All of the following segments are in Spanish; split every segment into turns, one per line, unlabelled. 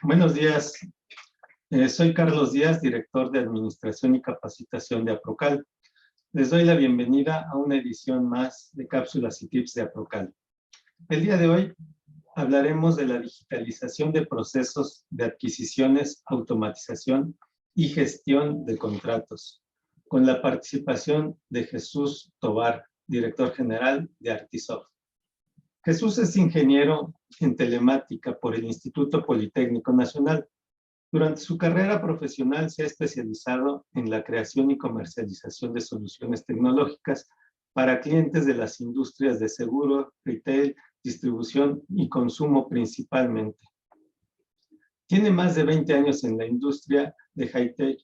Buenos días. Soy Carlos Díaz, director de Administración y Capacitación de Aprocal. Les doy la bienvenida a una edición más de Cápsulas y Tips de Aprocal. El día de hoy hablaremos de la digitalización de procesos de adquisiciones, automatización y gestión de contratos, con la participación de Jesús Tobar, director general de Artisoft. Jesús es ingeniero en telemática por el Instituto Politécnico Nacional. Durante su carrera profesional se ha especializado en la creación y comercialización de soluciones tecnológicas para clientes de las industrias de seguro, retail, distribución y consumo principalmente. Tiene más de 20 años en la industria de high-tech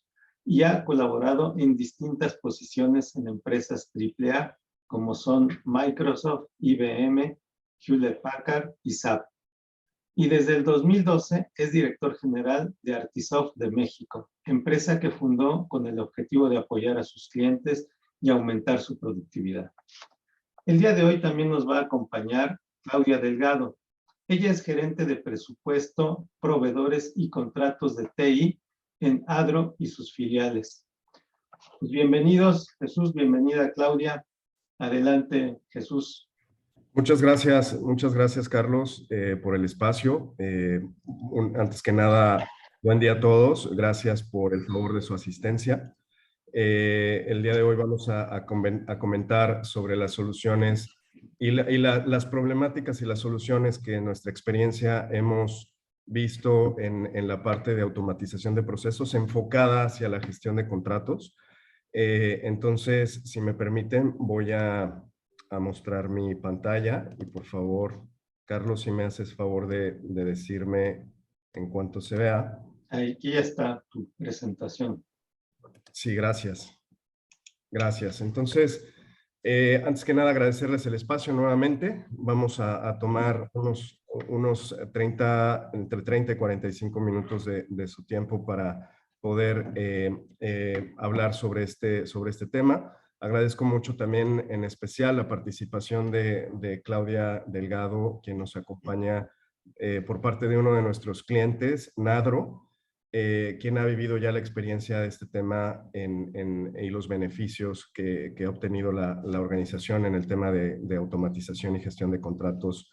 y ha colaborado en distintas posiciones en empresas AAA como son Microsoft, IBM, Hewlett Packard y SAP. Y desde el 2012 es director general de Artisoft de México, empresa que fundó con el objetivo de apoyar a sus clientes y aumentar su productividad. El día de hoy también nos va a acompañar Claudia Delgado. Ella es gerente de presupuesto, proveedores y contratos de TI en Adro y sus filiales. Pues bienvenidos, Jesús, bienvenida Claudia. Adelante, Jesús.
Muchas gracias Carlos por el espacio. Antes que nada, buen día a todos. Gracias por el favor de su asistencia. El día de hoy vamos a comentar sobre las soluciones y las problemáticas y las soluciones que en nuestra experiencia hemos visto en la parte de automatización de procesos enfocada hacia la gestión de contratos. Entonces, si me permiten, voy a mostrar mi pantalla y por favor, Carlos, si me haces favor de decirme en cuanto se vea.
Aquí ya está tu presentación.
Sí, gracias. Gracias. Entonces, antes que nada, agradecerles el espacio nuevamente. Vamos a tomar unos entre 30 y 45 minutos de su tiempo para poder hablar sobre este tema. Agradezco mucho también en especial la participación de Claudia Delgado, quien nos acompaña por parte de uno de nuestros clientes, Nadro, quien ha vivido ya la experiencia de este tema y los beneficios que ha obtenido la organización en el tema de automatización y gestión de contratos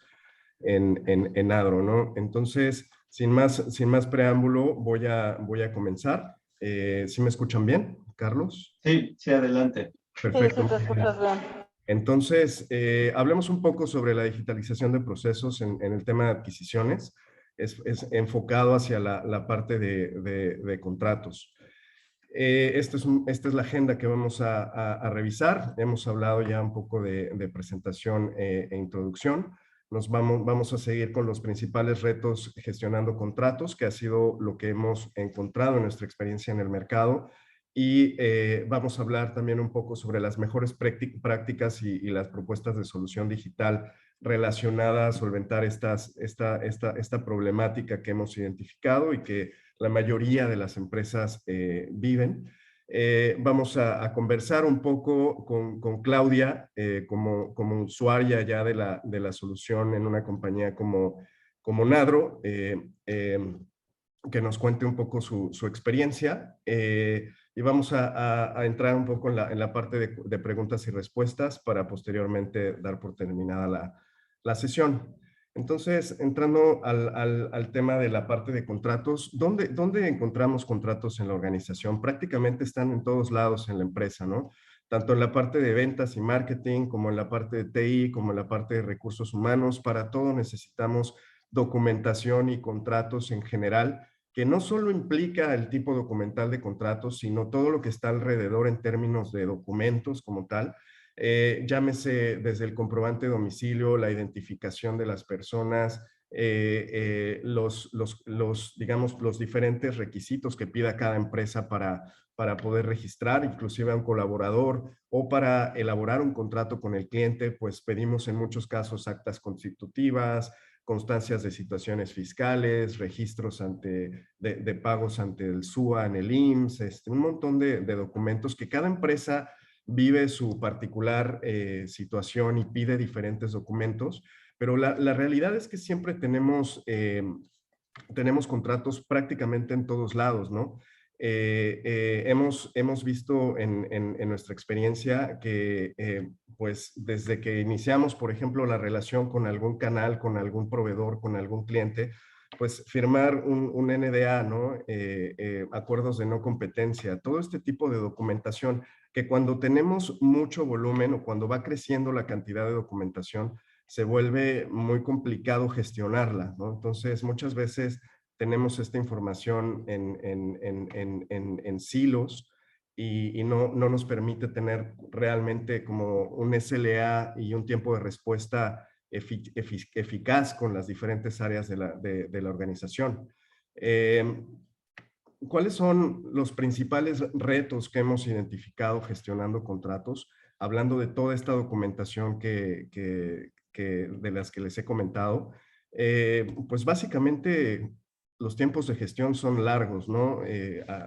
en Adro, ¿no? Entonces, sin más preámbulo, voy a comenzar. ¿Sí me escuchan bien, Carlos?
Sí, adelante.
Perfecto.
Sí, te escuchas bien.
Entonces, hablemos un poco sobre la digitalización de procesos en el tema de adquisiciones. Es enfocado hacia la parte de contratos. Esta es la agenda que vamos a revisar. Hemos hablado ya un poco de presentación e introducción. Vamos a seguir con los principales retos gestionando contratos, que ha sido lo que hemos encontrado en nuestra experiencia en el mercado. Y vamos a hablar también un poco sobre las mejores prácticas y las propuestas de solución digital relacionada a solventar esta problemática que hemos identificado y que la mayoría de las empresas viven. Vamos a conversar un poco con Claudia como usuaria ya de la solución en una compañía como Nadro, que nos cuente un poco su experiencia. Y vamos a entrar un poco en la parte de preguntas y respuestas para posteriormente dar por terminada la sesión. Entonces, entrando al tema de la parte de contratos, ¿dónde encontramos contratos en la organización? Prácticamente están en todos lados en la empresa, ¿no? Tanto en la parte de ventas y marketing, como en la parte de TI, como en la parte de recursos humanos. Para todo necesitamos documentación y contratos en general, que no solo implica el tipo documental de contratos, sino todo lo que está alrededor en términos de documentos como tal. Llámese desde el comprobante de domicilio, la identificación de las personas, digamos, los diferentes requisitos que pida cada empresa para poder registrar, inclusive a un colaborador, o para elaborar un contrato con el cliente, pues pedimos en muchos casos actas constitutivas, constancias de situaciones fiscales, registros de pagos ante el SUA, en el IMSS, un montón de documentos que cada empresa vive su particular situación y pide diferentes documentos, pero la realidad es que siempre tenemos tenemos contratos prácticamente en todos lados, ¿no? Hemos visto en nuestra experiencia que, pues, desde que iniciamos, por ejemplo, la relación con algún canal, con algún proveedor, con algún cliente, pues firmar un NDA, ¿no? Acuerdos de no competencia, todo este tipo de documentación que cuando tenemos mucho volumen o cuando va creciendo la cantidad de documentación, se vuelve muy complicado gestionarla, ¿no? Entonces, muchas veces tenemos esta información en silos y no nos permite tener realmente como un SLA y un tiempo de respuesta eficaz con las diferentes áreas de la organización. ¿Cuáles son los principales retos que hemos identificado gestionando contratos? Hablando de toda esta documentación de las que les he comentado, pues básicamente los tiempos de gestión son largos, ¿no?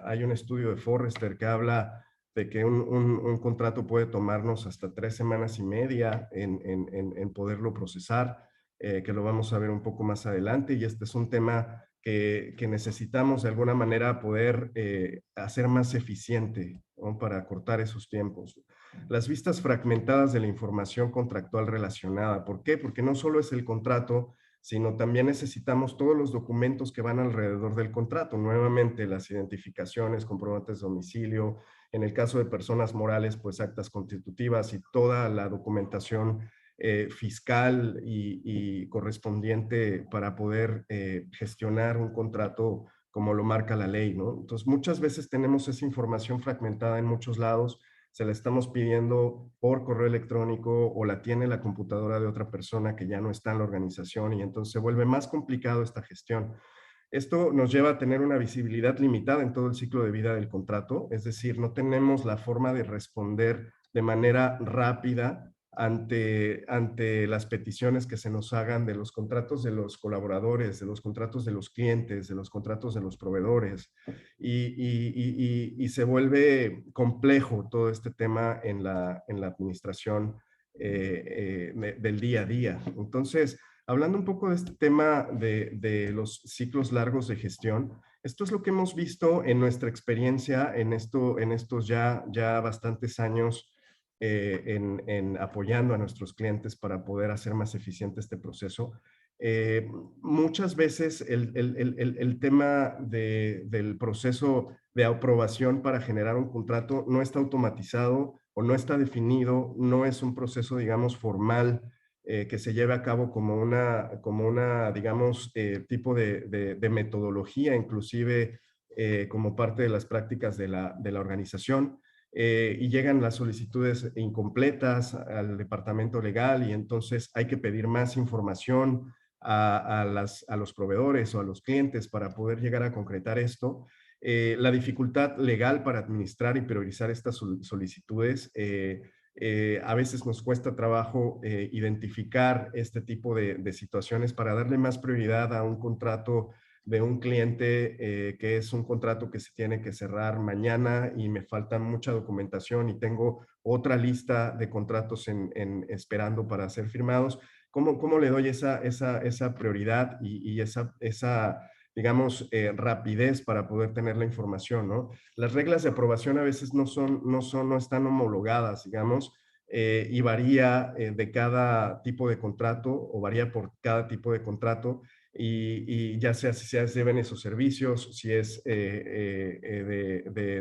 Hay un estudio de Forrester que habla de que un contrato puede tomarnos hasta 3 semanas y media en poderlo procesar, que lo vamos a ver un poco más adelante, y este es un tema que necesitamos de alguna manera poder hacer más eficiente, ¿no? Para cortar esos tiempos. Las vistas fragmentadas de la información contractual relacionada. ¿Por qué? Porque no solo es el contrato, sino también necesitamos todos los documentos que van alrededor del contrato. Nuevamente, las identificaciones, comprobantes de domicilio, en el caso de personas morales, pues actas constitutivas y toda la documentación fiscal y correspondiente para poder gestionar un contrato como lo marca la ley, ¿no? Entonces, muchas veces tenemos esa información fragmentada en muchos lados, se la estamos pidiendo por correo electrónico o la tiene la computadora de otra persona que ya no está en la organización y entonces se vuelve más complicado esta gestión. Esto nos lleva a tener una visibilidad limitada en todo el ciclo de vida del contrato, es decir, no tenemos la forma de responder de manera rápida ante las peticiones que se nos hagan de los contratos de los colaboradores, de los contratos de los clientes, de los contratos de los proveedores, y se vuelve complejo todo este tema en la administración del día a día. Entonces, hablando un poco de este tema de los ciclos largos de gestión, esto es lo que hemos visto en nuestra experiencia en estos ya bastantes años en apoyando a nuestros clientes para poder hacer más eficiente este proceso. Muchas veces el tema del proceso de aprobación para generar un contrato no está automatizado o no está definido, no es un proceso, digamos, formal que se lleve a cabo como una digamos, tipo de metodología, inclusive como parte de las prácticas de la organización. Y llegan las solicitudes incompletas al departamento legal y entonces hay que pedir más información a los proveedores o a los clientes para poder llegar a concretar esto. La dificultad legal para administrar y priorizar estas solicitudes. A veces nos cuesta trabajo identificar este tipo de situaciones para darle más prioridad a un contrato de un cliente que es un contrato que se tiene que cerrar mañana y me falta mucha documentación y tengo otra lista de contratos esperando para ser firmados. ¿Cómo le doy esa prioridad y esa digamos, rapidez para poder tener la información, ¿no? Las reglas de aprobación a veces no están homologadas, digamos, y varía de cada tipo de contrato o varía por cada tipo de contrato y ya sea si es de bienes o servicios, si es de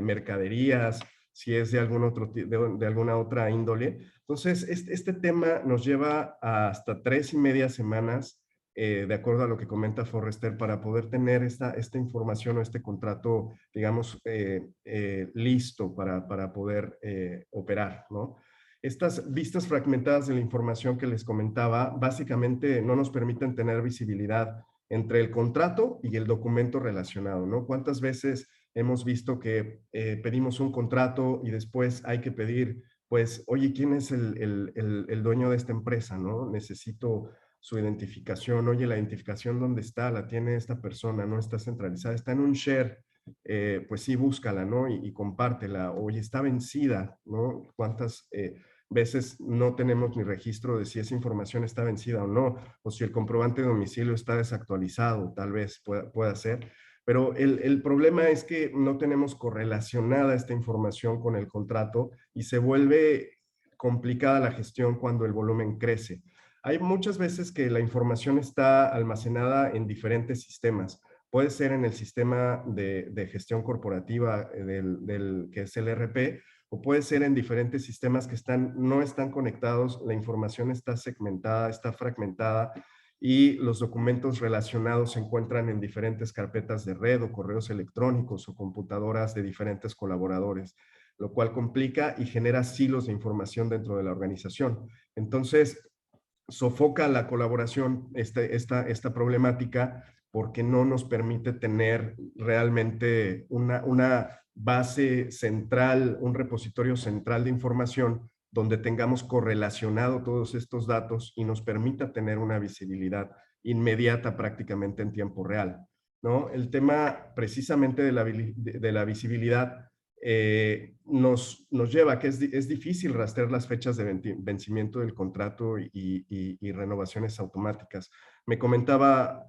mercaderías, si es de alguna otra índole. Entonces, este tema nos lleva a hasta 3 y media semanas, de acuerdo a lo que comenta Forrester, para poder tener esta información o este contrato, digamos, listo para poder operar, ¿no? Estas vistas fragmentadas de la información que les comentaba, básicamente no nos permiten tener visibilidad entre el contrato y el documento relacionado, ¿no? ¿Cuántas veces hemos visto que pedimos un contrato y después hay que pedir, pues, oye, ¿quién es el dueño de esta empresa, no? Necesito su identificación. Oye, la identificación, ¿dónde está? La tiene esta persona, no está centralizada, está en un share. Pues sí, búscala, ¿no? Y compártela. Oye, está vencida, ¿no? ¿Cuántas veces no tenemos ni registro de si esa información está vencida o no, o si el comprobante de domicilio está desactualizado, tal vez pueda ser. Pero el problema es que no tenemos correlacionada esta información con el contrato y se vuelve complicada la gestión cuando el volumen crece. Hay muchas veces que la información está almacenada en diferentes sistemas. Puede ser en el sistema de gestión corporativa que es el ERP, o puede ser en diferentes sistemas que no están conectados, la información está segmentada, está fragmentada, y los documentos relacionados se encuentran en diferentes carpetas de red o correos electrónicos o computadoras de diferentes colaboradores, lo cual complica y genera silos de información dentro de la organización. Entonces, sofoca la colaboración esta problemática porque no nos permite tener realmente una base central, un repositorio central de información donde tengamos correlacionado todos estos datos y nos permita tener una visibilidad inmediata prácticamente en tiempo real, ¿no? El tema precisamente de la visibilidad nos lleva a que es difícil rastrear las fechas de vencimiento del contrato y renovaciones automáticas. Me comentaba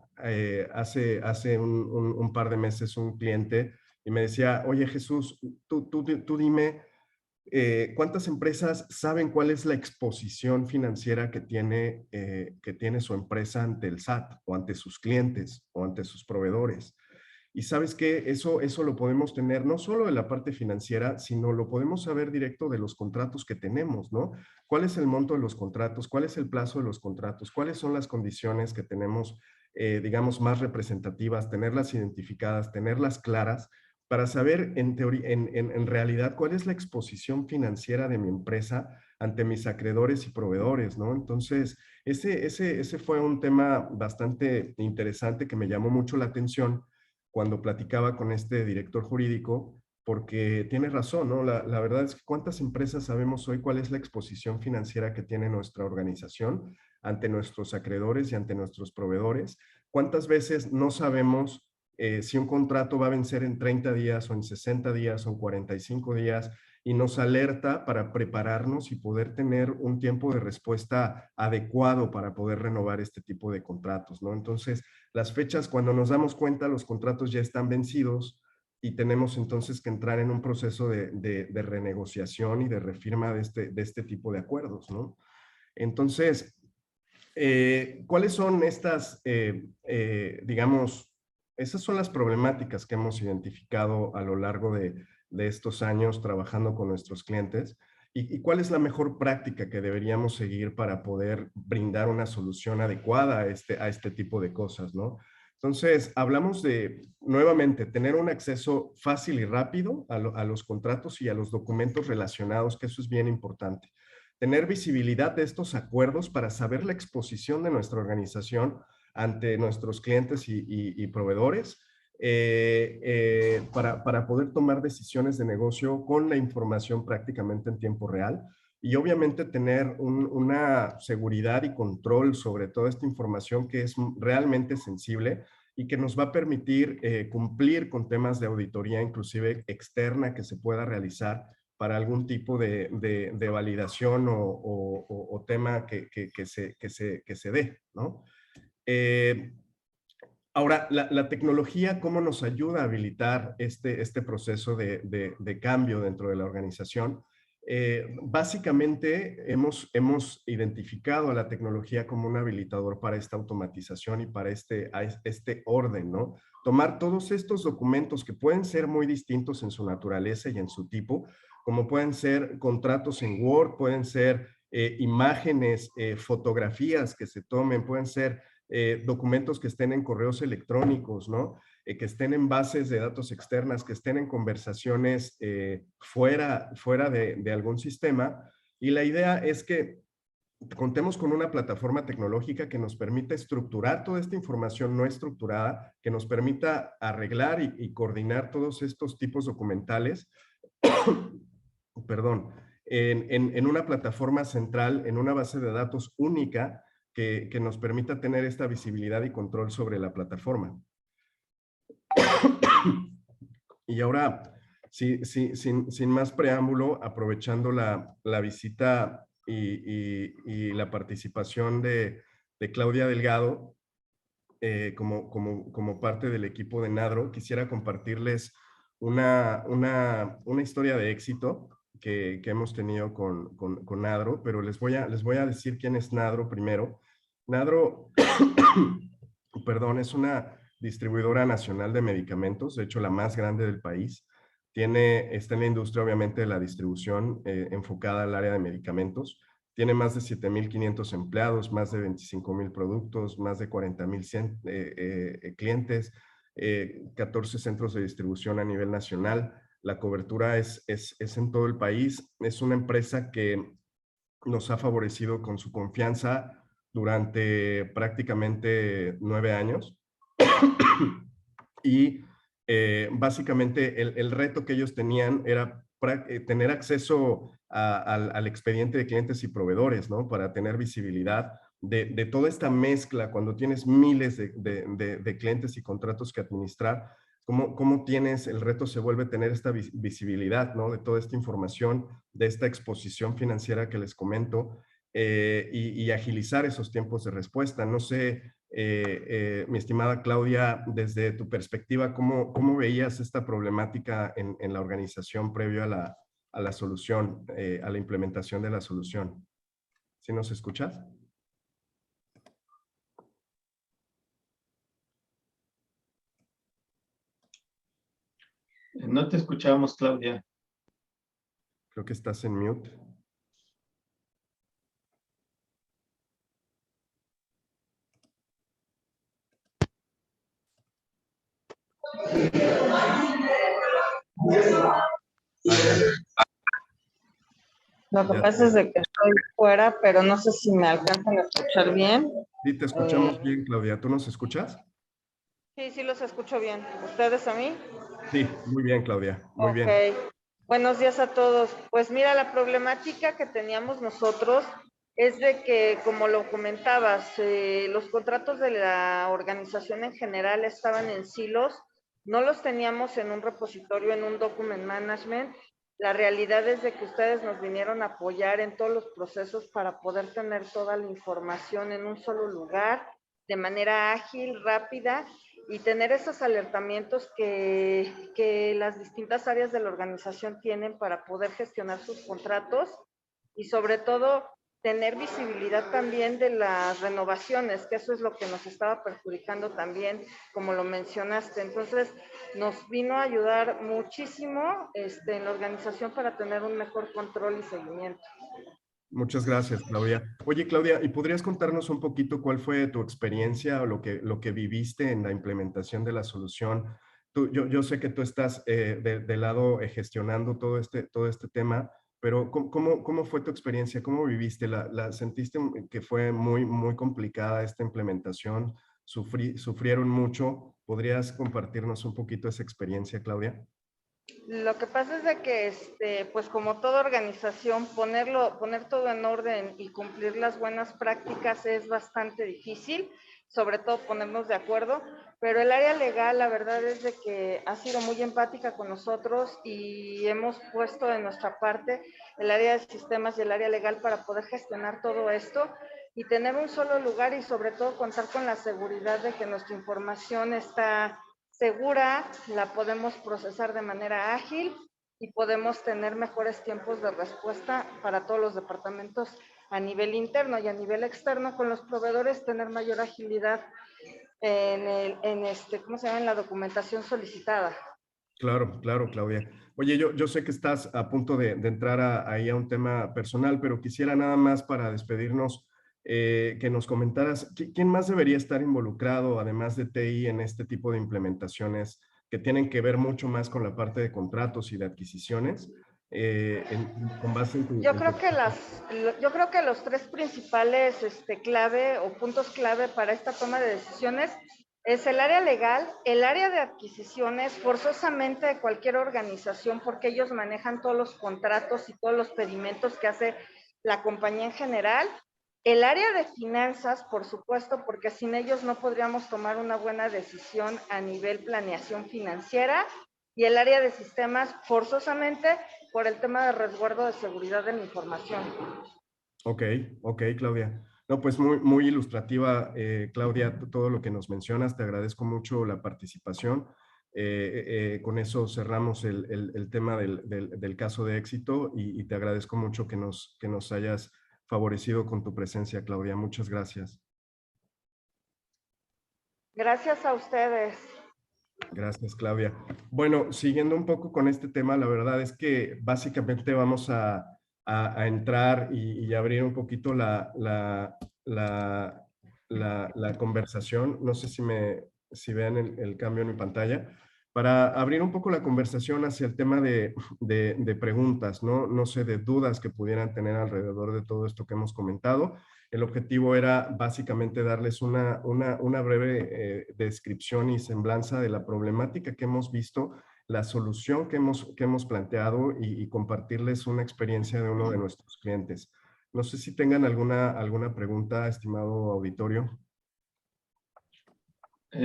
hace un par de meses un cliente y me decía, oye Jesús, tú dime, ¿cuántas empresas saben cuál es la exposición financiera que tiene su empresa ante el SAT o ante sus clientes o ante sus proveedores? Y sabes que eso lo podemos tener no solo de la parte financiera, sino lo podemos saber directo de los contratos que tenemos, ¿no? ¿Cuál es el monto de los contratos? ¿Cuál es el plazo de los contratos? ¿Cuáles son las condiciones que tenemos, digamos, más representativas? Tenerlas identificadas, tenerlas claras, para saber en realidad cuál es la exposición financiera de mi empresa ante mis acreedores y proveedores, ¿no? Entonces, ese fue un tema bastante interesante que me llamó mucho la atención cuando platicaba con este director jurídico, porque tiene razón, ¿no? La verdad es que ¿cuántas empresas sabemos hoy cuál es la exposición financiera que tiene nuestra organización ante nuestros acreedores y ante nuestros proveedores? ¿Cuántas veces no sabemos si un contrato va a vencer en 30 días o en 60 días o en 45 días y nos alerta para prepararnos y poder tener un tiempo de respuesta adecuado para poder renovar este tipo de contratos, ¿no? Entonces, las fechas, cuando nos damos cuenta, los contratos ya están vencidos y tenemos entonces que entrar en un proceso de renegociación y de refirma de este tipo de acuerdos, ¿no? Entonces, ¿cuáles son digamos, esas son las problemáticas que hemos identificado a lo largo de estos años trabajando con nuestros clientes? ¿Y cuál es la mejor práctica que deberíamos seguir para poder brindar una solución adecuada a este tipo de cosas, ¿no? Entonces, hablamos de, nuevamente, tener un acceso fácil y rápido a los contratos y a los documentos relacionados, que eso es bien importante. Tener visibilidad de estos acuerdos para saber la exposición de nuestra organización ante nuestros clientes y proveedores, para poder tomar decisiones de negocio con la información prácticamente en tiempo real, y obviamente tener una seguridad y control sobre toda esta información que es realmente sensible y que nos va a permitir cumplir con temas de auditoría, inclusive externa, que se pueda realizar para algún tipo de validación o tema que se dé, ¿no? Ahora, la tecnología, ¿cómo nos ayuda a habilitar este proceso de cambio dentro de la organización? Básicamente, hemos identificado a la tecnología como un habilitador para esta automatización y para este orden, ¿no? Tomar todos estos documentos que pueden ser muy distintos en su naturaleza y en su tipo, como pueden ser contratos en Word, pueden ser imágenes, fotografías que se tomen, pueden ser documentos que estén en correos electrónicos, ¿no? Que estén en bases de datos externas, que estén en conversaciones fuera de algún sistema. Y la idea es que contemos con una plataforma tecnológica que nos permita estructurar toda esta información no estructurada, que nos permita arreglar y coordinar todos estos tipos documentales, perdón, en una plataforma central, en una base de datos única, que nos permita tener esta visibilidad y control sobre la plataforma. Y ahora, sin más preámbulo, aprovechando la visita y la participación de Claudia Delgado como parte del equipo de NADRO, quisiera compartirles una historia de éxito que hemos tenido con NADRO, pero les voy a decir quién es NADRO primero. NADRO, perdón, es una distribuidora nacional de medicamentos, de hecho la más grande del país. Está en la industria obviamente de la distribución enfocada al área de medicamentos. Tiene más de 7,500 empleados, más de 25,000 productos, más de 40,000 clientes, 14 centros de distribución a nivel nacional. La cobertura es en todo el país. Es una empresa que nos ha favorecido con su confianza durante prácticamente 9 años. Y básicamente el reto que ellos tenían era tener acceso al expediente de clientes y proveedores, ¿no? Para tener visibilidad de toda esta mezcla, cuando tienes miles de clientes y contratos que administrar, ¿cómo tienes, el reto se vuelve tener esta visibilidad, ¿no? De toda esta información, de esta exposición financiera que les comento, y agilizar esos tiempos de respuesta. No sé, mi estimada Claudia, desde tu perspectiva, ¿cómo veías esta problemática en la organización previo a la solución, a la implementación de la solución? ¿Sí nos escuchas?
No te escuchamos, Claudia.
Creo que estás en mute.
Lo que pasa es de que estoy fuera, pero no sé si me alcanzan a escuchar bien.
Sí, te escuchamos bien, Claudia. ¿Tú nos escuchas?
Sí, los escucho bien. ¿Ustedes a mí?
Sí, muy bien, Claudia. Muy bien.
Ok. Buenos días a todos. Pues mira, la problemática que teníamos nosotros es de que, como lo comentabas, los contratos de la organización en general estaban en silos, no los teníamos en un repositorio, en un document management. La realidad es de que ustedes nos vinieron a apoyar en todos los procesos para poder tener toda la información en un solo lugar, de manera ágil, rápida, y tener esos alertamientos que las distintas áreas de la organización tienen para poder gestionar sus contratos y sobre todo tener visibilidad también de las renovaciones, que eso es lo que nos estaba perjudicando también, como lo mencionaste. Entonces, nos vino a ayudar muchísimo en la organización para tener un mejor control y seguimiento.
Muchas gracias, Claudia. Oye, Claudia, ¿y podrías contarnos un poquito cuál fue tu experiencia o lo que viviste en la implementación de la solución? Yo sé que tú estás de lado gestionando todo este tema, pero ¿cómo fue tu experiencia? ¿Cómo viviste? ¿Sentiste que fue muy complicada esta implementación? ¿Sufrieron mucho? ¿Podrías compartirnos un poquito esa experiencia, Claudia?
Lo que pasa es de que, pues como toda organización, poner todo en orden y cumplir las buenas prácticas es bastante difícil, sobre todo ponernos de acuerdo, pero el área legal, la verdad es de que ha sido muy empática con nosotros y hemos puesto de nuestra parte el área de sistemas y el área legal para poder gestionar todo esto y tener un solo lugar y sobre todo contar con la seguridad de que nuestra información está segura, la podemos procesar de manera ágil y podemos tener mejores tiempos de respuesta para todos los departamentos a nivel interno y a nivel externo con los proveedores, tener mayor agilidad ¿cómo se llama? En la documentación solicitada.
Claro, Claudia. Oye, yo sé que estás a punto de entrar ahí a un tema personal, pero quisiera nada más para despedirnos que nos comentaras, ¿quién más debería estar involucrado, además de TI, en este tipo de implementaciones que tienen que ver mucho más con la parte de contratos y de adquisiciones? Con base en tu...
Yo creo que los tres principales clave o puntos clave para esta toma de decisiones es el área legal, el área de adquisiciones, forzosamente de cualquier organización, porque ellos manejan todos los contratos y todos los pedimentos que hace la compañía en general. El área de finanzas, por supuesto, porque sin ellos no podríamos tomar una buena decisión a nivel planeación financiera. Y el área de sistemas, forzosamente, por el tema de resguardo de seguridad de la información.
Ok, ok, Claudia. No, pues muy ilustrativa, Claudia, todo lo que nos mencionas. Te agradezco mucho la participación. Con eso cerramos el tema del caso de éxito y te agradezco mucho que nos hayas favorecido con tu presencia, Claudia. Muchas gracias.
Gracias a ustedes.
Gracias, Claudia. Bueno, siguiendo un poco con este tema, la verdad es que básicamente vamos a entrar y abrir un poquito la conversación. No sé si vean el cambio en mi pantalla. Para abrir un poco la conversación hacia el tema de preguntas, ¿no? No sé, de dudas que pudieran tener alrededor de todo esto que hemos comentado. El objetivo era básicamente darles una breve descripción y semblanza de la problemática que hemos visto, la solución que hemos planteado y compartirles una experiencia de uno de nuestros clientes. No sé si tengan alguna pregunta, estimado auditorio.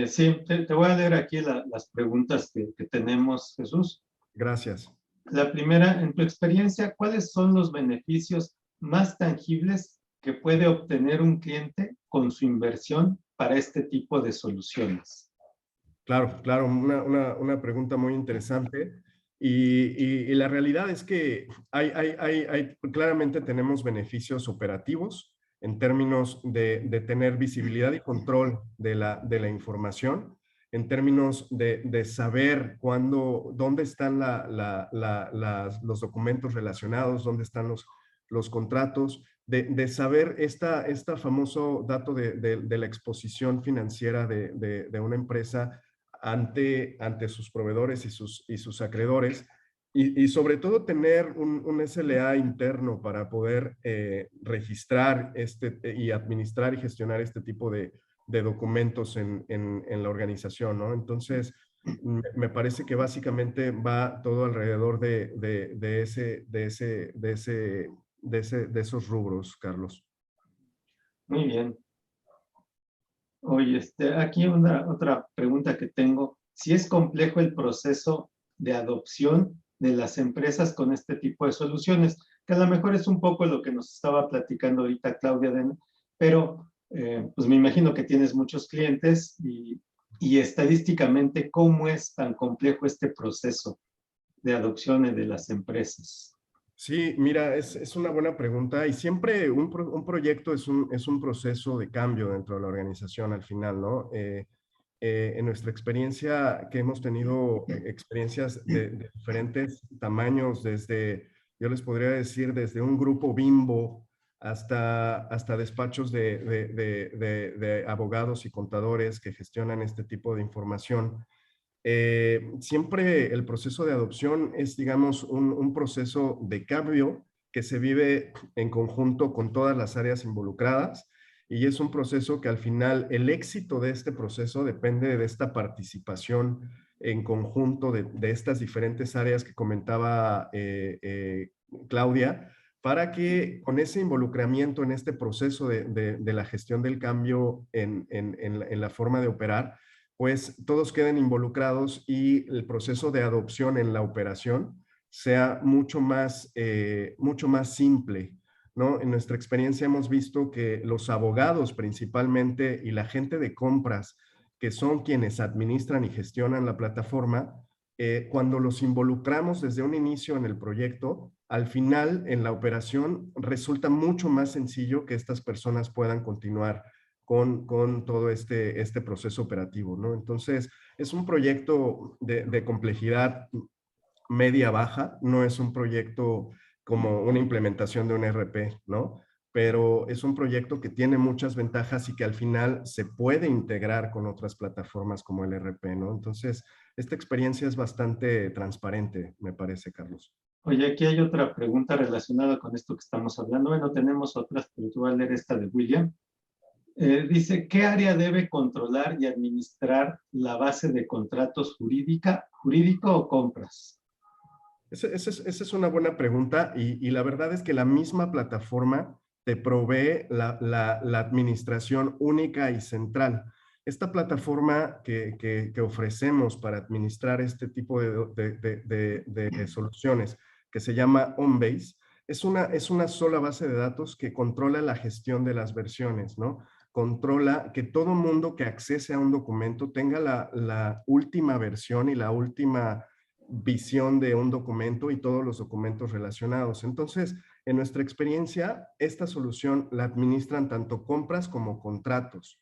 Sí, te voy a leer aquí las preguntas que tenemos, Jesús.
Gracias.
La primera, en tu experiencia, ¿cuáles son los beneficios más tangibles que puede obtener un cliente con su inversión para este tipo de soluciones?
Claro, una pregunta muy interesante. Y la realidad es que claramente tenemos beneficios operativos en términos de tener visibilidad y control de la información, en términos de saber dónde están los documentos relacionados, dónde están los contratos, de saber esta famoso dato de la exposición financiera de una empresa ante sus proveedores y sus acreedores, y sobre todo tener un SLA interno para poder registrar y administrar y gestionar este tipo de documentos en la organización, ¿no? Entonces, me parece que básicamente va todo alrededor de esos rubros, Carlos.
Muy bien. Oye, aquí otra pregunta que tengo. Si es complejo el proceso de adopción de las empresas con este tipo de soluciones, que a lo mejor es un poco lo que nos estaba platicando ahorita Claudia, pero pues me imagino que tienes muchos clientes y estadísticamente, ¿cómo es tan complejo este proceso de adopción de las empresas?
Sí, mira, es una buena pregunta y siempre un proyecto es un proceso de cambio dentro de la organización al final, ¿no? En nuestra experiencia, que hemos tenido experiencias de diferentes tamaños, yo les podría decir, desde un grupo Bimbo hasta despachos de abogados y contadores que gestionan este tipo de información. Siempre el proceso de adopción es, digamos, un proceso de cambio que se vive en conjunto con todas las áreas involucradas y es un proceso que al final el éxito de este proceso depende de esta participación en conjunto de estas diferentes áreas que comentaba Claudia, para que con ese involucramiento en este proceso de la gestión del cambio en la forma de operar, pues todos queden involucrados y el proceso de adopción en la operación sea mucho más simple, ¿no? En nuestra experiencia hemos visto que los abogados principalmente y la gente de compras, que son quienes administran y gestionan la plataforma, cuando los involucramos desde un inicio en el proyecto, al final en la operación resulta mucho más sencillo que estas personas puedan continuar con todo este proceso operativo, ¿no? Entonces, es un proyecto de complejidad media-baja, no es un proyecto como una implementación de un ERP, ¿no? Pero es un proyecto que tiene muchas ventajas y que al final se puede integrar con otras plataformas como el ERP, ¿no? Entonces, esta experiencia es bastante transparente, me parece, Carlos.
Oye, aquí hay otra pregunta relacionada con esto que estamos hablando. Bueno, tenemos otras, pero tú vas a leer esta de William. Dice, ¿qué área debe controlar y administrar la base de contratos jurídico o compras?
Esa es una buena pregunta y la verdad es que la misma plataforma te provee la administración única y central. Esta plataforma que ofrecemos para administrar este tipo de soluciones, que se llama OnBase, es una sola base de datos que controla la gestión de las versiones, ¿no? Controla que todo mundo que accese a un documento tenga la última versión y la última visión de un documento y todos los documentos relacionados. Entonces, en nuestra experiencia, esta solución la administran tanto compras como contratos,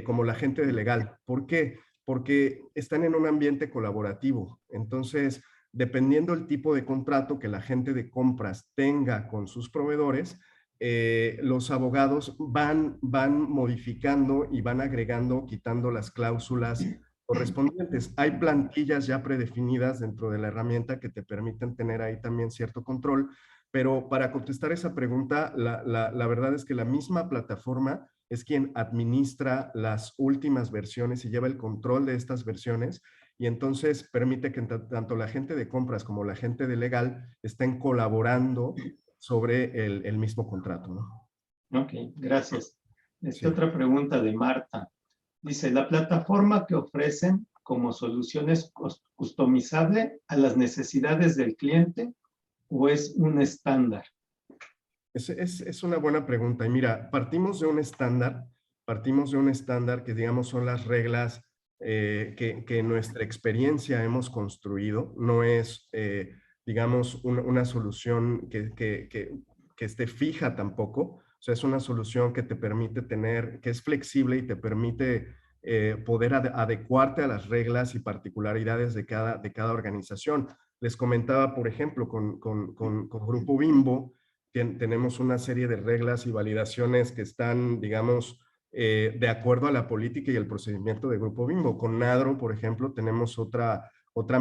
como la gente de legal. ¿Por qué? Porque están en un ambiente colaborativo. Entonces, dependiendo el tipo de contrato que la gente de compras tenga con sus proveedores, los abogados van modificando y van agregando, quitando las cláusulas correspondientes. Hay plantillas ya predefinidas dentro de la herramienta que te permiten tener ahí también cierto control, pero para contestar esa pregunta, la verdad es que la misma plataforma es quien administra las últimas versiones y lleva el control de estas versiones, y entonces permite que tanto la gente de compras como la gente de legal estén colaborando sobre el mismo contrato, ¿no?
Ok, gracias.
Sí.
Otra pregunta de Marta. Dice, ¿la plataforma que ofrecen como solución es customizable a las necesidades del cliente o es un estándar?
Es una buena pregunta. Y mira, partimos de un estándar que, digamos, son las reglas que en nuestra experiencia hemos construido. No es, digamos, una solución que esté fija tampoco. O sea, es una solución que te permite tener, que es flexible y te permite poder adecuarte a las reglas y particularidades de cada organización. Les comentaba, por ejemplo, con Grupo Bimbo, tenemos una serie de reglas y validaciones que están, digamos, de acuerdo a la política y el procedimiento de Grupo Bimbo. Con Nadro, por ejemplo, tenemos otra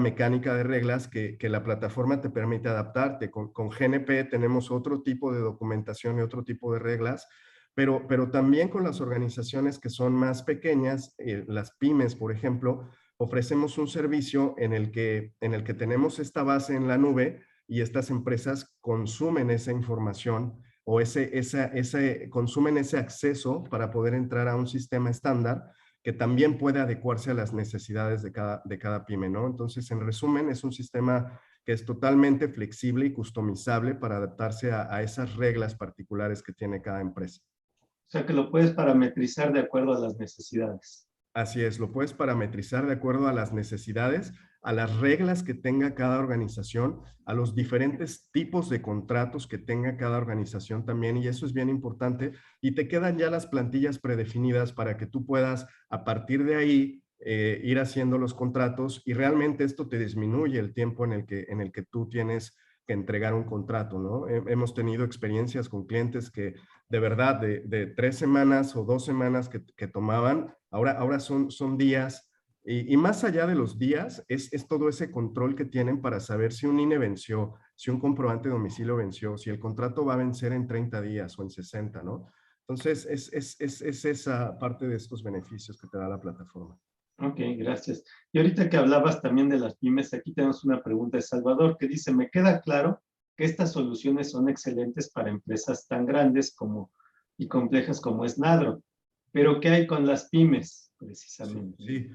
mecánica de reglas que la plataforma te permite adaptarte. Con GNP tenemos otro tipo de documentación y otro tipo de reglas, pero también con las organizaciones que son más pequeñas, las pymes, por ejemplo, ofrecemos un servicio en el que tenemos esta base en la nube y estas empresas consumen esa información o consumen ese acceso para poder entrar a un sistema estándar que también puede adecuarse a las necesidades de cada pyme, ¿no? Entonces, en resumen, es un sistema que es totalmente flexible y customizable para adaptarse a esas reglas particulares que tiene cada empresa.
O sea, que lo puedes parametrizar de acuerdo a las necesidades.
Así es, lo puedes parametrizar de acuerdo a las necesidades, a las reglas que tenga cada organización, a los diferentes tipos de contratos que tenga cada organización también, y eso es bien importante, y te quedan ya las plantillas predefinidas para que tú puedas, a partir de ahí, ir haciendo los contratos, y realmente esto te disminuye el tiempo en el que tú tienes que entregar un contrato, ¿no? Hemos tenido experiencias con clientes que de verdad de 3 semanas o 2 semanas que tomaban, ahora son días, y más allá de los días, es todo ese control que tienen para saber si un INE venció, si un comprobante de domicilio venció, si el contrato va a vencer en 30 días o en 60, ¿no? Entonces, es esa parte de estos beneficios que te da la plataforma.
Ok, gracias. Y ahorita que hablabas también de las pymes, aquí tenemos una pregunta de Salvador que dice, me queda claro que estas soluciones son excelentes para empresas tan grandes y complejas como es Nadro, pero ¿qué hay con las pymes, precisamente?
Sí,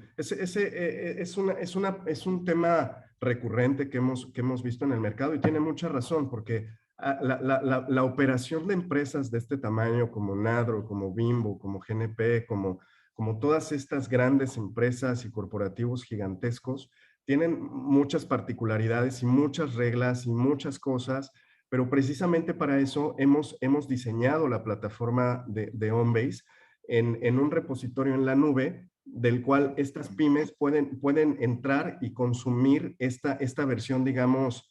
es un tema recurrente que hemos visto en el mercado y tiene mucha razón porque la operación de empresas de este tamaño como Nadro, como Bimbo, como GNP, como todas estas grandes empresas y corporativos gigantescos, tienen muchas particularidades y muchas reglas y muchas cosas, pero precisamente para eso hemos diseñado la plataforma de Onbase en un repositorio en la nube del cual estas pymes pueden entrar y consumir esta versión, digamos,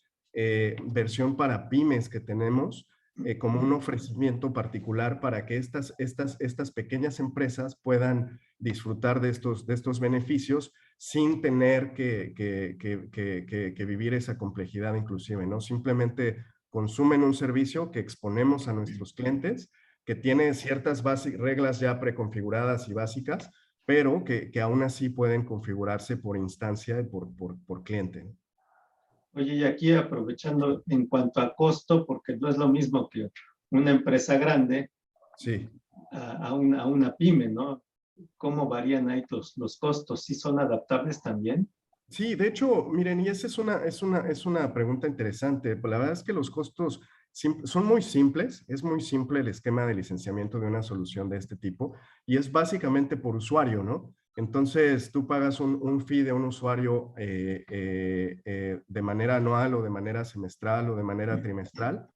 versión para pymes que tenemos, como un ofrecimiento particular para que estas pequeñas empresas puedan disfrutar de estos beneficios sin tener que vivir esa complejidad inclusive, ¿no? Simplemente consumen un servicio que exponemos a nuestros clientes, que tiene ciertas reglas ya preconfiguradas y básicas, pero que aún así pueden configurarse por instancia y por cliente.
Oye, y aquí aprovechando en cuanto a costo, porque no es lo mismo que una empresa grande
sí.
a una pyme, ¿no? ¿Cómo varían ahí los costos? ¿Sí son adaptables también?
Sí, de hecho, miren, y esa es una pregunta interesante. La verdad es que los costos son muy simples, es muy simple el esquema de licenciamiento de una solución de este tipo y es básicamente por usuario, ¿no? Entonces, tú pagas un fee de un usuario de manera anual o de manera semestral o de manera trimestral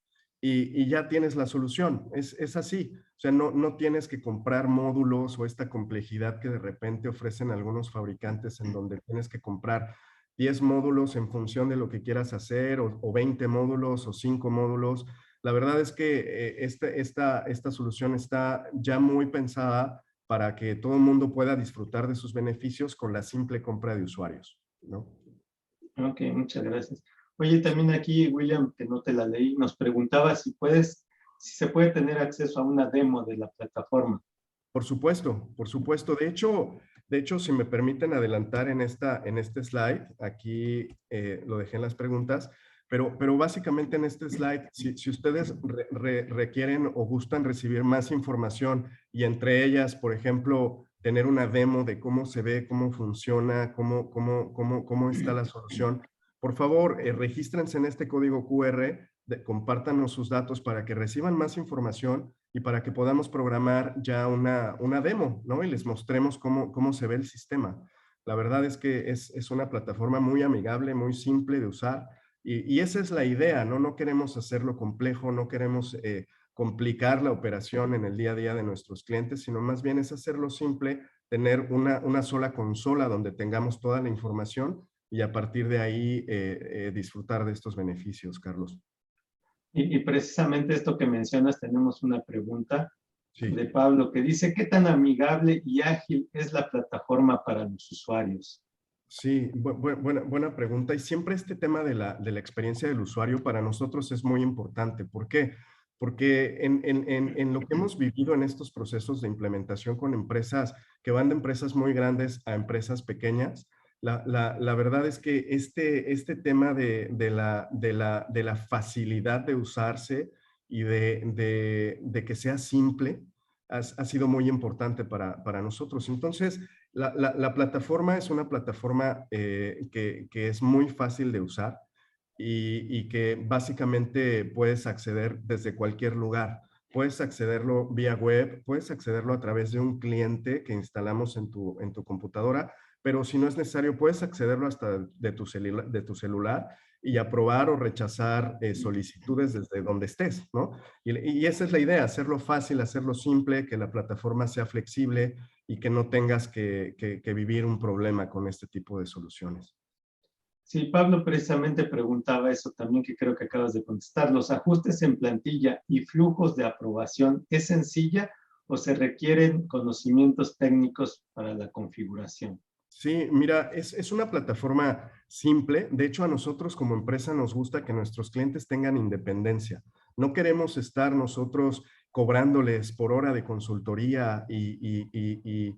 y ya tienes la solución. Es así. O sea, no tienes que comprar módulos o esta complejidad que de repente ofrecen algunos fabricantes en donde tienes que comprar 10 módulos en función de lo que quieras hacer o 20 módulos o 5 módulos. La verdad es que esta solución está ya muy pensada para que todo el mundo pueda disfrutar de sus beneficios con la simple compra de usuarios, ¿no?
Ok, muchas gracias. Oye, también aquí William, que no te la leí, nos preguntaba si se puede tener acceso a una demo de la plataforma.
Por supuesto, por supuesto. De hecho, si me permiten adelantar en este slide, aquí lo dejé en las preguntas, pero básicamente en este slide, si ustedes requieren o gustan recibir más información y entre ellas, por ejemplo, tener una demo de cómo se ve, cómo funciona, cómo está la solución, por favor, regístrense en este código QR, compártanos sus datos para que reciban más información y para que podamos programar ya una demo, ¿no? Y les mostremos cómo se ve el sistema. La verdad es que es una plataforma muy amigable, muy simple de usar y esa es la idea, ¿no? No queremos hacerlo complejo, no queremos complicar la operación en el día a día de nuestros clientes, sino más bien es hacerlo simple, tener una sola consola donde tengamos toda la información y a partir de ahí disfrutar de estos beneficios, Carlos.
Y precisamente esto que mencionas, tenemos una pregunta
Sí.
de Pablo que dice, ¿qué tan amigable y ágil es la plataforma para los usuarios?
Sí, buena pregunta. Y siempre este tema de la experiencia del usuario para nosotros es muy importante. ¿Por qué? Porque en lo que hemos vivido en estos procesos de implementación con empresas que van de empresas muy grandes a empresas pequeñas, la verdad es que este tema de la facilidad de usarse y de que sea simple ha sido muy importante para nosotros. Entonces, la plataforma es una plataforma que es muy fácil de usar y que básicamente puedes acceder desde cualquier lugar. Puedes accederlo vía web, puedes accederlo a través de un cliente que instalamos en tu computadora, pero si no es necesario, puedes accederlo hasta de tu celular y aprobar o rechazar solicitudes desde donde estés, ¿no? Y esa es la idea, hacerlo fácil, hacerlo simple, que la plataforma sea flexible y que no tengas que vivir un problema con este tipo de soluciones.
Sí, Pablo precisamente preguntaba eso también, que creo que acabas de contestar. ¿Los ajustes en plantilla y flujos de aprobación es sencilla o se requieren conocimientos técnicos para la configuración?
Sí, mira, es una plataforma simple. De hecho, a nosotros como empresa nos gusta que nuestros clientes tengan independencia. No queremos estar nosotros cobrándoles por hora de consultoría y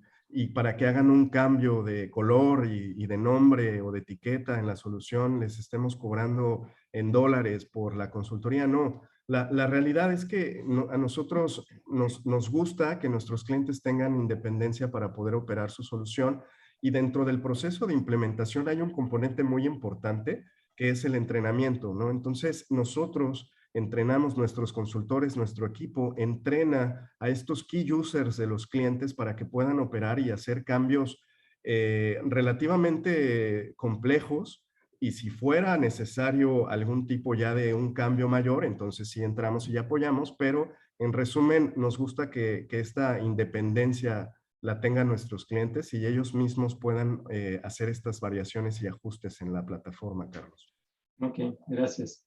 para que hagan un cambio de color y de nombre o de etiqueta en la solución, les estemos cobrando en dólares por la consultoría. No, la realidad es que a nosotros nos gusta que nuestros clientes tengan independencia para poder operar su solución y dentro del proceso de implementación hay un componente muy importante que es el entrenamiento, ¿no? Entonces, nosotros entrenamos nuestros consultores, nuestro equipo entrena a estos key users de los clientes para que puedan operar y hacer cambios relativamente complejos y si fuera necesario algún tipo ya de un cambio mayor, entonces sí entramos y apoyamos, pero en resumen, nos gusta que esta independencia la tengan nuestros clientes y ellos mismos puedan hacer estas variaciones y ajustes en la plataforma, Carlos.
Ok, gracias.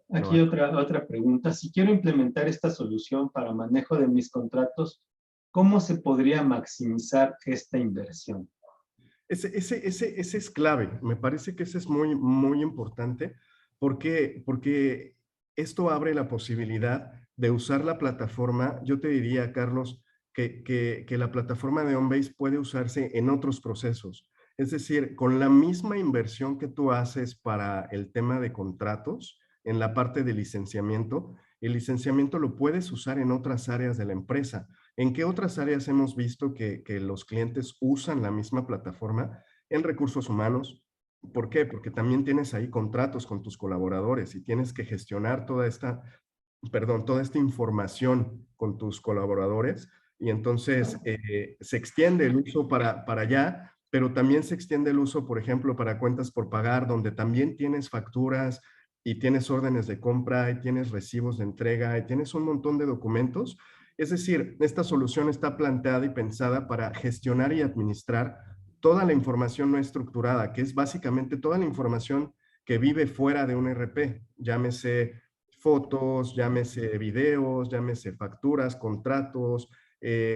No,
Aquí otra pregunta. Si quiero implementar esta solución para manejo de mis contratos, ¿cómo se podría maximizar esta inversión?
ese es clave. Me parece que ese es muy importante porque esto abre la posibilidad de usar la plataforma. Yo te diría, Carlos, que la plataforma de OnBase puede usarse en otros procesos. Es decir, con la misma inversión que tú haces para el tema de contratos, en la parte de licenciamiento, el licenciamiento lo puedes usar en otras áreas de la empresa. ¿En qué otras áreas hemos visto que los clientes usan la misma plataforma? En recursos humanos. ¿Por qué? Porque también tienes ahí contratos con tus colaboradores y tienes que gestionar toda esta toda esta información con tus colaboradores y entonces se extiende el uso para allá, pero también se extiende el uso, por ejemplo, para cuentas por pagar, donde también tienes facturas y tienes órdenes de compra y tienes recibos de entrega y tienes un montón de documentos. Es decir, esta solución está planteada y pensada para gestionar y administrar toda la información no estructurada, que es básicamente toda la información que vive fuera de un ERP, llámese fotos, llámese videos, llámese facturas, contratos,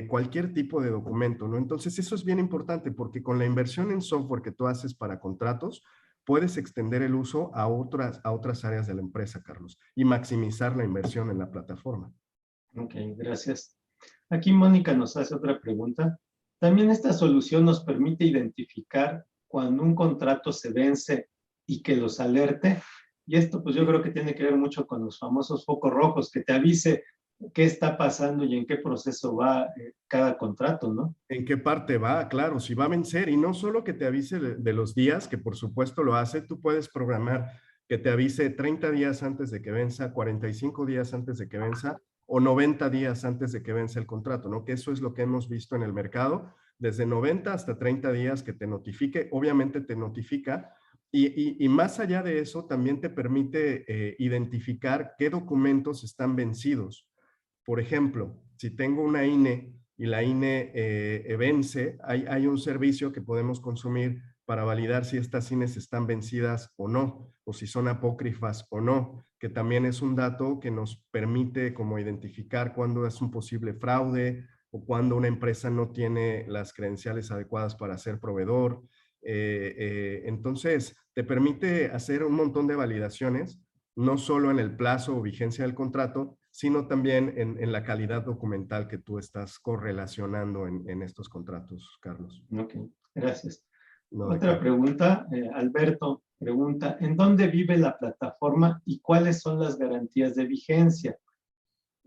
cualquier tipo de documento, ¿no? Entonces eso es bien importante porque con la inversión en software que tú haces para contratos, puedes extender el uso a otras áreas de la empresa, Carlos, y maximizar la inversión en la plataforma.
Ok, gracias. Aquí Mónica nos hace otra pregunta. También esta solución nos permite identificar cuando un contrato se vence y que los alerte. Y esto pues yo creo que tiene que ver mucho con los famosos focos rojos, que te avise qué está pasando y en qué proceso va cada contrato, ¿no?
¿En qué parte va? Claro, si va a vencer. Y no solo que te avise de los días, que por supuesto lo hace, tú puedes programar que te avise 30 días antes de que venza, 45 días antes de que venza o 90 días antes de que vence el contrato, ¿no? Que eso es lo que hemos visto en el mercado, desde 90 hasta 30 días que te notifique. Obviamente te notifica y más allá de eso también te permite identificar qué documentos están vencidos. Por ejemplo, si tengo una INE y la INE vence, hay un servicio que podemos consumir para validar si estas INEs están vencidas o no, o si son apócrifas o no, que también es un dato que nos permite como identificar cuándo es un posible fraude o cuando una empresa no tiene las credenciales adecuadas para ser proveedor. Entonces, te permite hacer un montón de validaciones, no solo en el plazo o vigencia del contrato, sino también en la calidad documental que tú estás correlacionando en estos contratos, Carlos.
Ok, gracias.
No,
Otra pregunta, Alberto pregunta, ¿en dónde vive la plataforma y cuáles son las garantías de vigencia?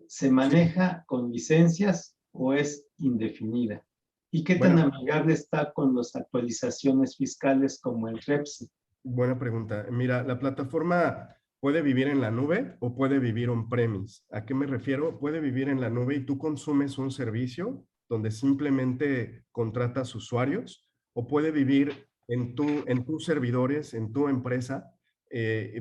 ¿Se maneja con licencias o es indefinida? ¿Y qué tan amigable está con las actualizaciones fiscales como el REPSI?
Buena pregunta. Mira, la plataforma puede vivir en la nube o puede vivir on-premise. ¿A qué me refiero? Puede vivir en la nube y tú consumes un servicio donde simplemente contratas usuarios, o puede vivir en tus servidores, en tu empresa,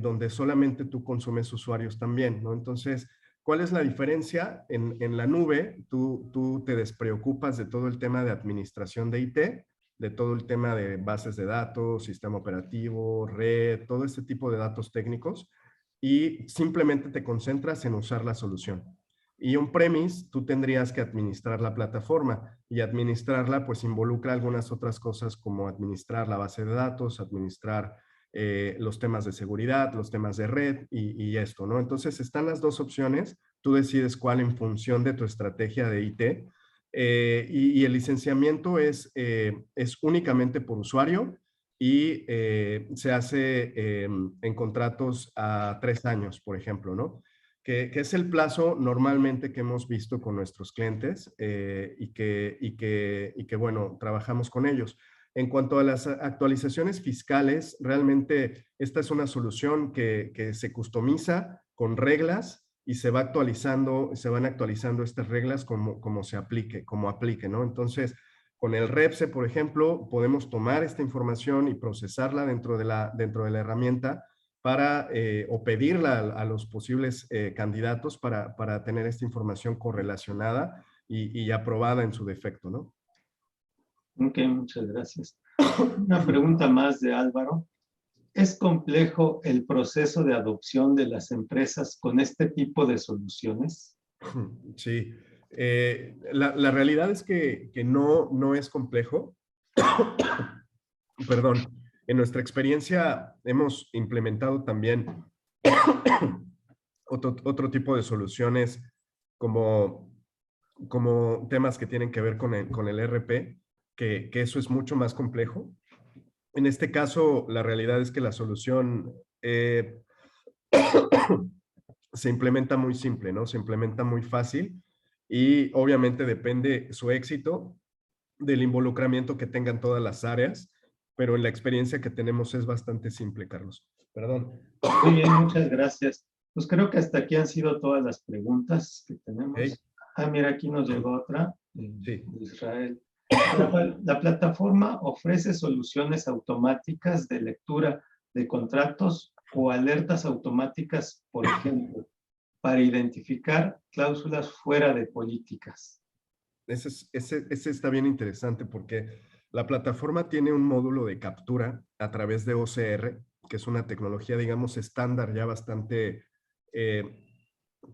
donde solamente tú consumes usuarios también, ¿no? Entonces, ¿cuál es la diferencia? En la nube, tú te despreocupas de todo el tema de administración de IT, de todo el tema de bases de datos, sistema operativo, red, todo este tipo de datos técnicos, y simplemente te concentras en usar la solución. Y on-premise, tú tendrías que administrar la plataforma, y administrarla pues involucra algunas otras cosas como administrar la base de datos, administrar los temas de seguridad, los temas de red y esto, ¿no? Entonces están las dos opciones, tú decides cuál en función de tu estrategia de IT, y el licenciamiento es únicamente por usuario y se hace en contratos a 3 años, por ejemplo, ¿no? Que es el plazo normalmente que hemos visto con nuestros clientes y que, bueno, trabajamos con ellos. En cuanto a las actualizaciones fiscales, realmente esta es una solución que se customiza con reglas y se van actualizando estas reglas como aplique, ¿no? Entonces, con el REPSE, por ejemplo, podemos tomar esta información y procesarla dentro de la herramienta para, o pedirla a los posibles candidatos para tener esta información correlacionada y aprobada en su defecto, ¿no?
Ok, muchas gracias. Una pregunta más de Álvaro. ¿Es complejo el proceso de adopción de las empresas con este tipo de soluciones?
Sí. La realidad es que no es complejo. Perdón. En nuestra experiencia hemos implementado también otro tipo de soluciones como temas que tienen que ver con el ERP, que eso es mucho más complejo. En este caso, la realidad es que la solución se implementa muy simple, ¿no? Se implementa muy fácil y obviamente depende su éxito del involucramiento que tengan todas las áreas, pero en la experiencia que tenemos es bastante simple, Carlos. Perdón.
Muy bien, muchas gracias. Pues creo que hasta aquí han sido todas las preguntas que tenemos.
Okay.
Mira, aquí nos llegó otra
Sí.
de Israel. La plataforma ofrece soluciones automáticas de lectura de contratos o alertas automáticas, por ejemplo, para identificar cláusulas fuera de políticas.
Ese está bien interesante porque la plataforma tiene un módulo de captura a través de OCR, que es una tecnología, digamos, estándar ya bastante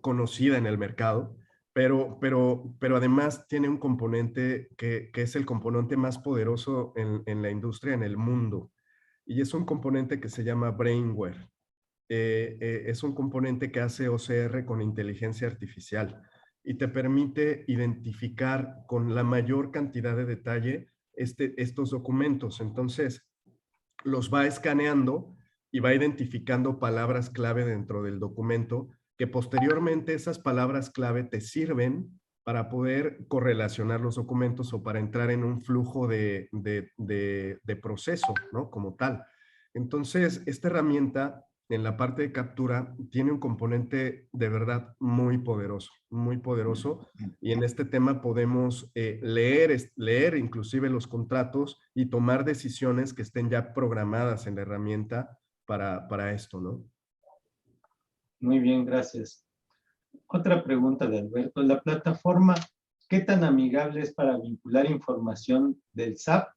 conocida en el mercado, pero además tiene un componente que es el componente más poderoso en la industria, en el mundo, y es un componente que se llama Brainware. Es un componente que hace OCR con inteligencia artificial y te permite identificar con la mayor cantidad de detalle estos documentos. Entonces, los va escaneando y va identificando palabras clave dentro del documento, que posteriormente esas palabras clave te sirven para poder correlacionar los documentos o para entrar en un flujo de proceso, ¿no? Como tal. Entonces, esta herramienta en la parte de captura tiene un componente de verdad muy poderoso, y en este tema podemos leer inclusive los contratos y tomar decisiones que estén ya programadas en la herramienta para esto, ¿no?
Muy bien, gracias. Otra pregunta de Alberto. ¿La plataforma qué tan amigable es para vincular información del SAP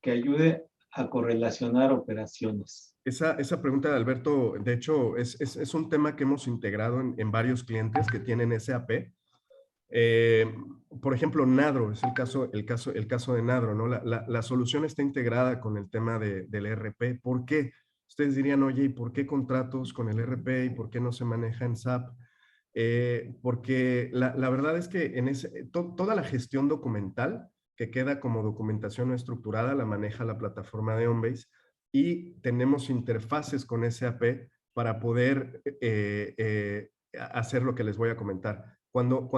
que ayude a correlacionar operaciones?
Esa pregunta de Alberto, de hecho, es un tema que hemos integrado en varios clientes que tienen SAP. Por ejemplo, Nadro es el caso de Nadro, ¿no? La solución está integrada con el tema del ERP. ¿Por qué? Ustedes dirían, oye, ¿y por qué contratos con el ERP y por qué no se maneja en SAP? Porque la verdad es que toda la gestión documental que queda como documentación no estructurada la maneja la plataforma de OnBase, y tenemos interfaces con SAP para poder hacer lo que les voy a comentar. Cuando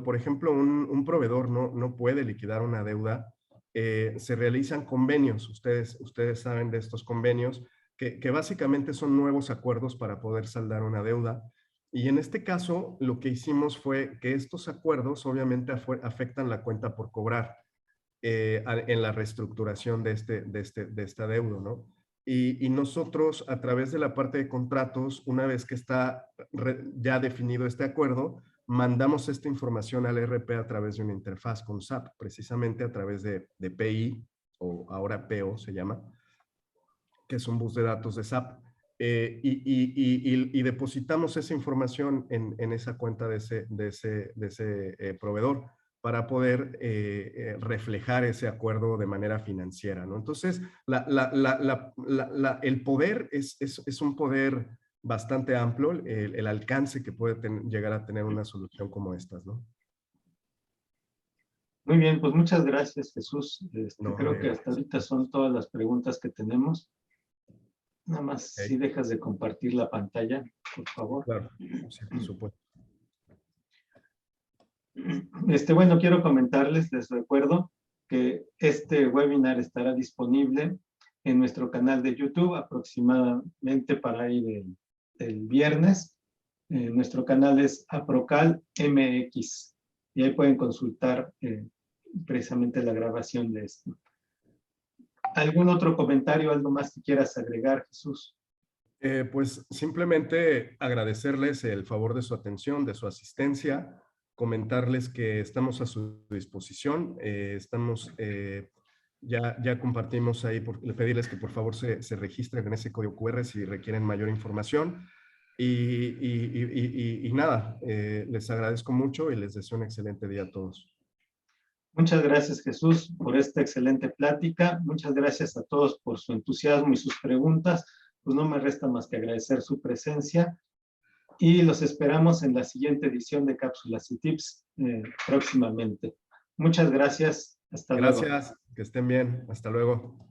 por ejemplo, un proveedor no puede liquidar una deuda, se realizan convenios. Ustedes saben de estos convenios que básicamente son nuevos acuerdos para poder saldar una deuda. Y en este caso, lo que hicimos fue que estos acuerdos obviamente afectan la cuenta por cobrar en la reestructuración de esta deuda, ¿no? Y nosotros, a través de la parte de contratos, una vez que está ya definido este acuerdo, mandamos esta información al ERP a través de una interfaz con SAP, precisamente a través de PI, o ahora PO se llama, que es un bus de datos de SAP. Y depositamos esa información en esa cuenta de ese proveedor para poder reflejar ese acuerdo de manera financiera, ¿no? Entonces, el poder es un poder bastante amplio, el alcance que puede llegar a tener una solución como estas, ¿no?
Muy bien, pues muchas gracias, Jesús.
No,
creo que hasta ahorita son todas las preguntas que tenemos. Nada más, si dejas de compartir la pantalla, por favor.
Claro, sí, por supuesto.
Bueno, quiero comentarles, les recuerdo que este webinar estará disponible en nuestro canal de YouTube aproximadamente para ahí del viernes. Nuestro canal es Aprocal MX y ahí pueden consultar precisamente la grabación de esto. ¿Algún otro comentario, algo más que quieras agregar, Jesús?
Pues simplemente agradecerles el favor de su atención, de su asistencia, comentarles que estamos a su disposición, ya compartimos ahí, pedirles que por favor se registren en ese código QR si requieren mayor información, y nada, les agradezco mucho y les deseo un excelente día a todos.
Muchas gracias, Jesús, por esta excelente plática. Muchas gracias a todos por su entusiasmo y sus preguntas. Pues no me resta más que agradecer su presencia y los esperamos en la siguiente edición de Cápsulas y Tips próximamente. Muchas gracias. Hasta luego.
Gracias, que estén bien. Hasta luego.